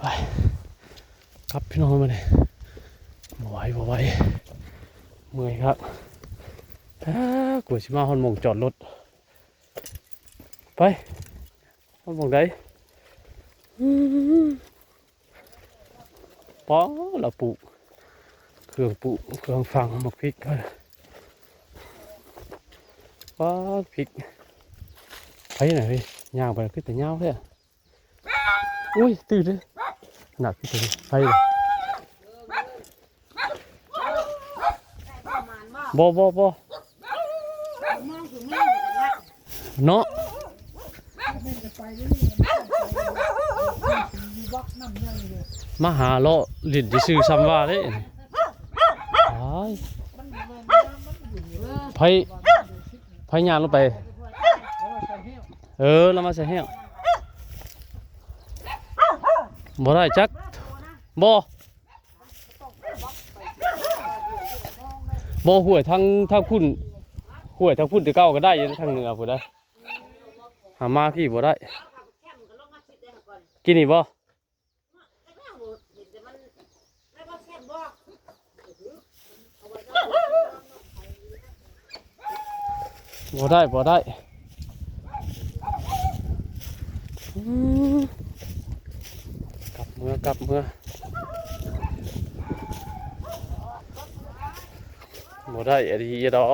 ไปครับพี่น้องมาเลยบ่ไหวเมื่อยครับกูสิมาฮอนหมงจอดรถไปฮอนหมงได้ป้อเราปลูกเครื่องฟังหมกพริกก็ป้าพริกไปไหนพี่ย่างไปขึ้นแต่เงาเลยอุ้ยตื่นเลยหนักพี่ตื่นไปเลยบ่เนาะมาหาเลาะลิ้นจะซื้อซ้ำว่าเลยไผยานลงไปแล้วมาใส่แห้วบ่ได้จักบ่ห่วยทางพุ่นห่วยทางพุ่นจะเก้าก็ได้ทางเหนือพุ่นได้หามาพี่บ่ได้กินนี่บ่ได้กลับเมื่อบ่ได้อะดีดอ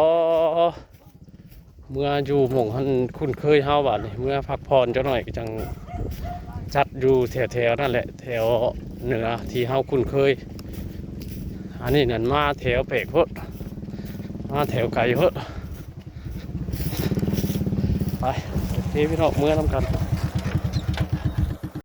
กเมื่ออยู่หม่องหันคุ้นเคยเฮาบาดนี่เมื่อพักผ่อนจักหน่อยก็จังจัดอยู่แถวนั่นแหละแถวเหนือที่เฮาคุ้นเคยอันนี้นั่นมาแถวเปกโพดมาแถวไกลโพดไปโอเคพี่น้องเมื่อทำกัน